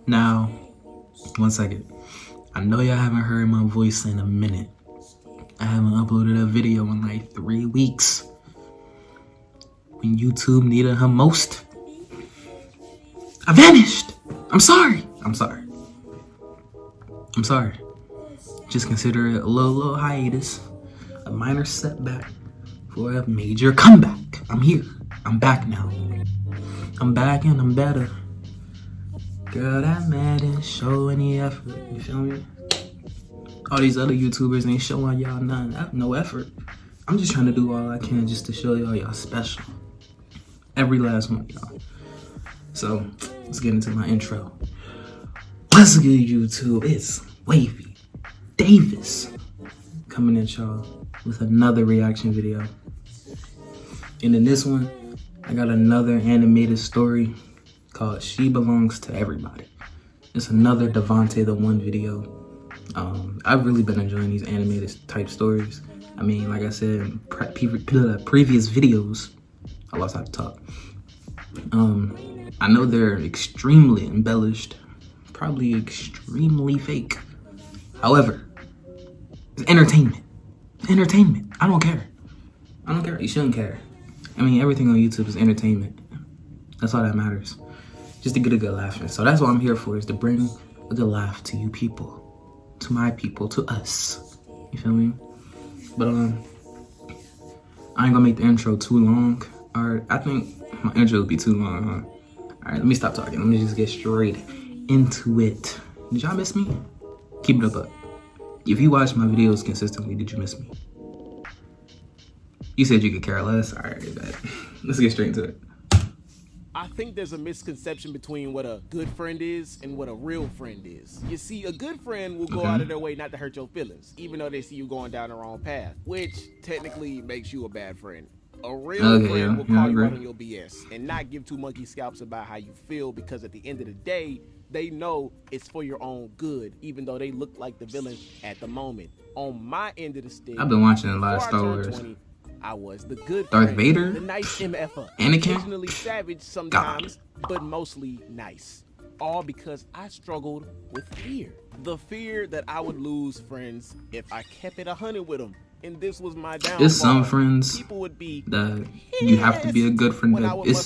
Now, one second. I know y'all haven't heard my voice in a minute. I haven't uploaded a video in like 3 weeks. When YouTube needed her most, I vanished. I'm sorry. Just consider it a little hiatus, a minor setback for a major comeback. I'm here. I'm back now. I'm back and I'm better. Girl, that man didn't show any effort. You feel me? All these other YouTubers ain't showing y'all none. I have no effort. I'm just trying to do all I can just to show y'all special. Every last one of y'all. So, let's get into my intro. What's good, YouTube? It's Wavy Davis coming at y'all with another reaction video. And in this one, I got another animated story called She Belongs to Everybody. It's another Devontae the One video. I've really been enjoying these animated type stories. I mean, like I said in previous videos, I lost how to talk. I know they're extremely embellished, probably extremely fake. However, it's entertainment. It's entertainment. I don't care. You shouldn't care. I mean, everything on YouTube is entertainment. That's all that matters. Just to get a good laugh in. So that's what I'm here for, is to bring a good laugh to you people. To my people, to us. You feel me? But I ain't gonna make the intro too long. Alright, I think my intro would be too long, huh? Alright, let me stop talking. Let me just get straight into it. Did y'all miss me? Keep it up. If you watch my videos consistently, did you miss me? You said you could care less. Alright, let's get straight into it. I think there's a misconception between what a good friend is and what a real friend is. You see, a good friend will go out of their way not to hurt your feelings, even though they see you going down the wrong path, which technically makes you a bad friend. A real friend will call you out on your BS and not give two monkey scalps about how you feel, because at the end of the day, they know it's for your own good, even though they look like the villain at the moment. On my end of the stick, I've been watching a lot of Star Wars. I was the good Darth friend, Vader, the nice MFer, Anakin, occasionally savage sometimes, but mostly nice. All because I struggled with fear. The fear that I would lose friends if I kept it 100 with them. And this was my downfall. There's some friends people would be that you have to be a good friend with.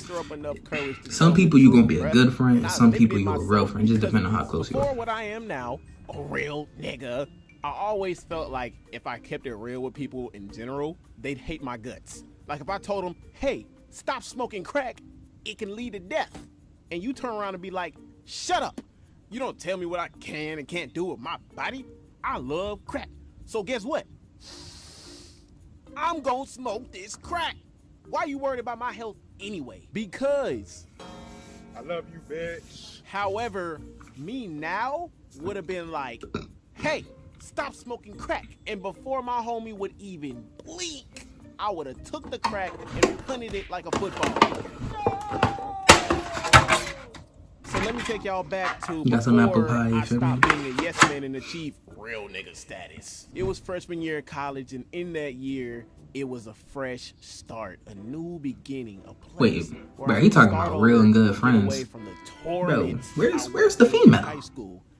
Some people you're gonna be a good friend, and some people you're a real friend. Just depending on how close you are. Before what I am now, a real nigga, I always felt like if I kept it real with people in general, they'd hate my guts. Like if I told them, hey, stop smoking crack, it can lead to death. And you turn around and be like, shut up. You don't tell me what I can and can't do with my body. I love crack. So guess what? I'm gonna smoke this crack. Why are you worried about my health anyway? Because I love you, bitch. However, me now would have been like, hey, stop smoking crack. And before my homie would even blink, I would have took the crack and punted it like a football. So let me take y'all back to before I stopped being a yes man and achieved real nigga status. It was freshman year of college, and in that year, it was a fresh start, a new beginning, a place. Wait, bro, he talking about real and good friends. Bro, where's the female?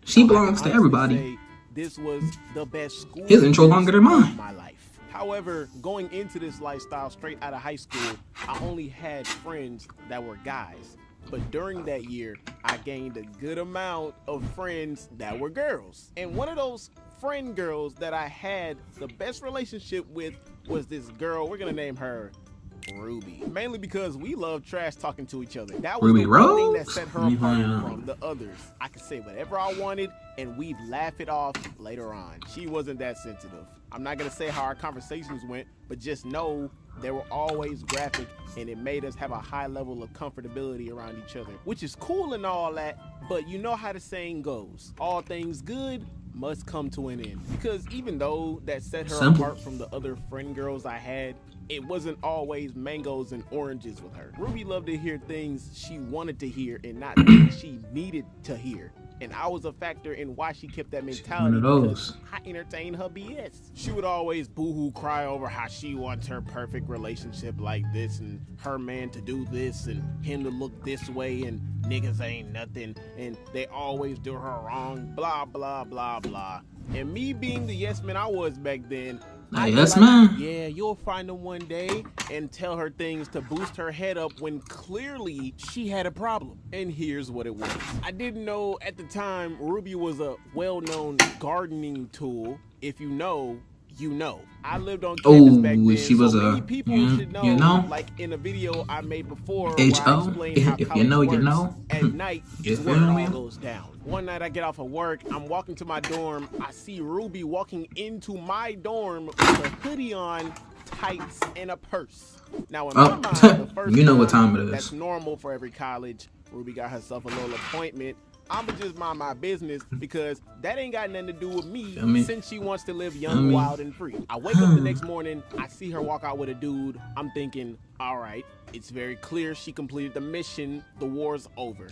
She belongs to everybody. This was the best school. His intro longer than mine. My life. However, going into this lifestyle straight out of high school, I only had friends that were guys. But during that year, I gained a good amount of friends that were girls. And one of those friend girls that I had the best relationship with was this girl. We're gonna name her Ruby. Mainly because we love trash talking to each other. That was the one thing that set her apart from the others. I could say whatever I wanted and we'd laugh it off later on. She wasn't that sensitive. I'm not gonna say how our conversations went, but just know they were always graphic, and it made us have a high level of comfortability around each other, which is cool and all that, but you know how the saying goes, all things good must come to an end. Because even though that set her apart from the other friend girls I had, it wasn't always mangoes and oranges with her. Ruby loved to hear things she wanted to hear and not things she needed to hear. and I was a factor in why she kept that One mentality. of those. Because I entertained her BS. She would always boo-hoo cry over how she wants her perfect relationship like this, and her man to do this, and him to look this way, and niggas ain't nothing, and they always do her wrong, blah, blah, blah, blah. And me being the yes man I was back then, I'd be Yes, like, man. yeah, you'll find him one day, and tell her things to boost her head up when clearly she had a problem. And here's what it was. I didn't know at the time Ruby was a well-known gardening tool. If you know, you know. I lived on campus back then, she was so a many people should know, you know? like in a video I made before H-O? where I explained how If you college know, you works. know. At night You is where feel it me? all goes down. One night I get off of work, I'm walking to my dorm, I see Ruby walking into my dorm with a hoodie on, tights, and a purse. Now in my mind, the first you know what time it is. That's normal for every college. Ruby got herself a little appointment. I'ma just mind my business because that ain't got nothing to do with me since she wants to live young, wild, and free. I wake up the next morning, I see her walk out with a dude. I'm thinking, all right, it's very clear she completed the mission. The war's over.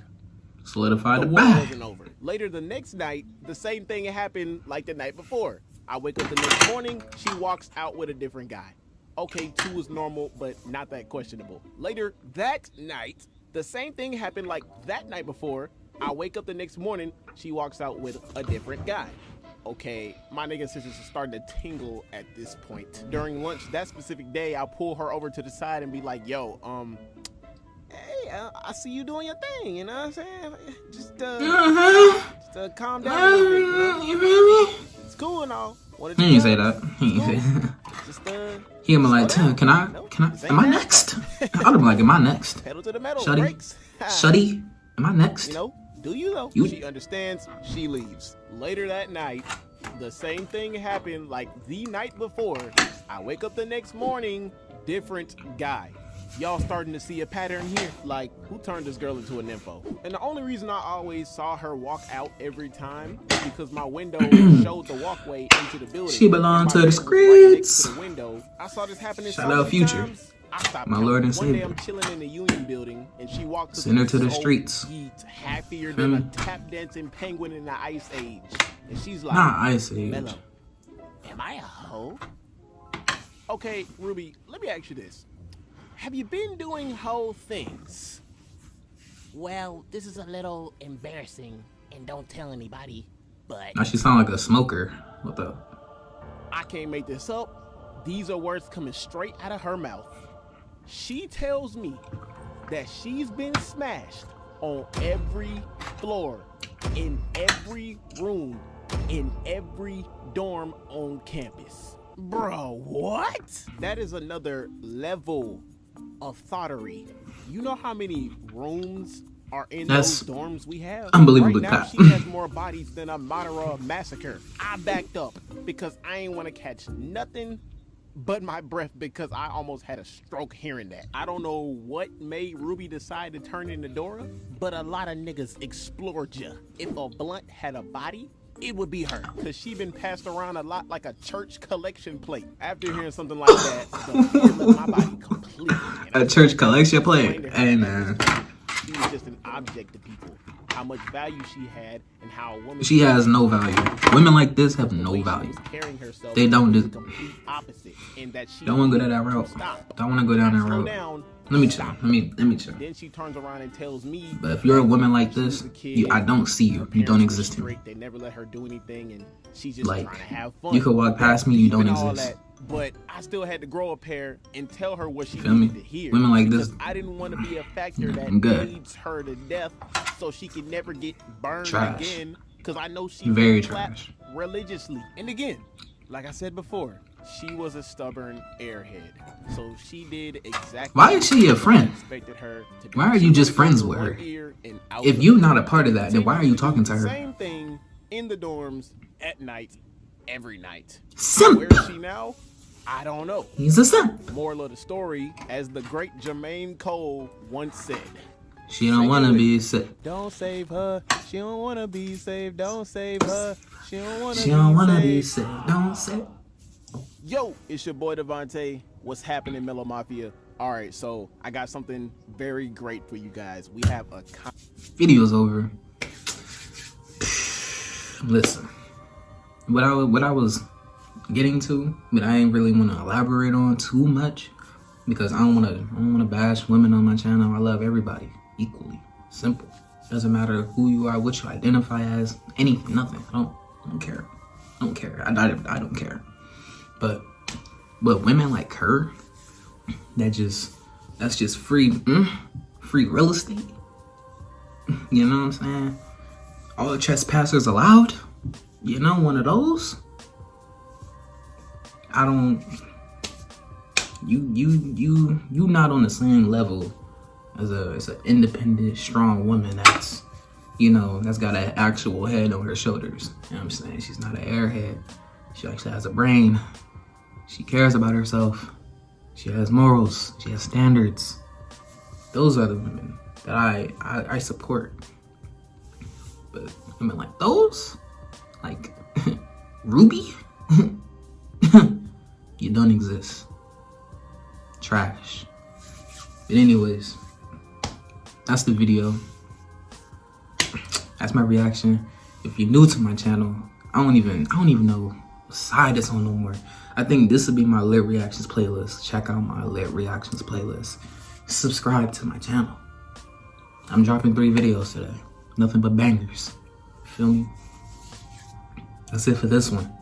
Solidified the war bag. wasn't over. Later the next night, the same thing happened like the night before. I wake up the next morning, she walks out with a different guy. Okay, 2 is normal, but not that questionable. Later that night, the same thing happened like that night before. I wake up the next morning, she walks out with a different guy. Okay, my nigga sisters are starting to tingle at this point. During lunch that specific day, I'll pull her over to the side and be like, yo, hey, I see you doing your thing, you know what I'm saying? Just calm down a little bit, you know? It's cool and all. He ain't say that. He ain't say that. Just, He am like, can I, am I next? I'd have been like, am I next? pedal to the metal, Shuddy? brakes. Shuddy, am I next? You know, do you though? You- She understands, she leaves. Later that night, the same thing happened like the night before. I wake up the next morning, different guy. Y'all starting to see a pattern here. Like, who turned this girl into a nympho? And the only reason I always saw her walk out every time is because my window showed the walkway into the building. She belonged to And my the bed was right next streets. to the window. I saw this happening Shout so out many Future. times, I stopped My counting. Lord and One day Savior. I'm chilling in the Union building, and she walked Send her to the this old streets. geet, happier Feel than a me? tap dancing penguin in the Ice Age. And she's like, Nah, Ice Age. Mello, am I a hoe? Okay, Ruby, let me ask you this. Have you been doing hoe things? Well, this is a little embarrassing, and don't tell anybody, but Now she sound like a smoker. What the? I can't make this up. These are words coming straight out of her mouth. She tells me that she's been smashed on every floor, in every room, in every dorm on campus. Bro, what? That is another level of thottery. You know how many rooms are in That's those dorms we have? unbelievably Right now, cap. she has more bodies than a Matara massacre. I backed up because I ain't want to catch nothing but my breath because I almost had a stroke hearing that. I don't know what made Ruby decide to turn into Dora, but a lot of niggas explored ya. If a blunt had a body, it would be her, because she been passed around a lot like a church collection plate. After hearing something like that, the fear left my body completely. And I A church collection explained plate. to her Hey, that man. she was just an object to people. How much value she had and how a woman She has no value. Women like this have the no way she value. was carrying herself They don't was do- the complete opposite, in that she Don't want to go down that route. Stop. Don't want to go down that Slow road. down. Let me chill. Let me chill. Then she turns around and tells me, But if you're a woman like she was this, a kid, I don't see her you. You parents don't were exist to me. strict, they never let her do anything, and she's just Like, trying to have fun. you could walk past me, you don't Even all exist. that, but I still had to grow a pair and tell her what she Feel me? needed to hear. Women like this- because I didn't want to be a factor that I'm good. leads her to death, so she could never get burned Trash. again. Because I know she Very clapped trash. religiously. And again, like I said before, she was a stubborn airhead. So she did exactly. Why is she your what I friend? expected her to do. Why are She you just would've friends gone with one her? ear and out If the you're other. not a part of that, then why are you talking to The her? Same thing in the dorms at night, every night. Simp. Where is she now? I don't know. He's a simp. Moral of the story, as the great Jermaine Cole once said, She don't want to be sick. don't save her. She don't want to be saved. Don't save her. She don't want to She don't want to be be saved. sick. Don't say. Yo, it's your boy Devontae. What's happening, Mellow Mafia? All right, so I got something very great for you guys. We have a Video's over. Listen, what I was getting to, but I ain't really want to elaborate on too much because I don't want to bash women on my channel. I love everybody equally. Simple. Doesn't matter who you are, what you identify as, anything, nothing. I don't care. I don't care. I don't care. But women like her, that's just free real estate. You know what I'm saying? All the trespassers allowed. You know, one of those. I don't. You not on the same level as an independent, strong woman that's, you know, that's got an actual head on her shoulders. You know what I'm saying? She's not an airhead. She actually has a brain. She cares about herself. She has morals. She has standards. Those are the women that I support. But women like those, like Ruby, you don't exist. Trash. But anyways, that's the video. That's my reaction. If you're new to my channel, I don't even know what side it's on no more. I think this would be my lit reactions playlist. Check out my lit reactions playlist. Subscribe to my channel. I'm dropping 3 videos today. Nothing but bangers. Feel me? That's it for this one.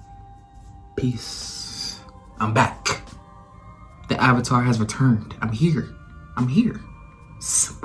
Peace. I'm back. The avatar has returned. I'm here. Simple.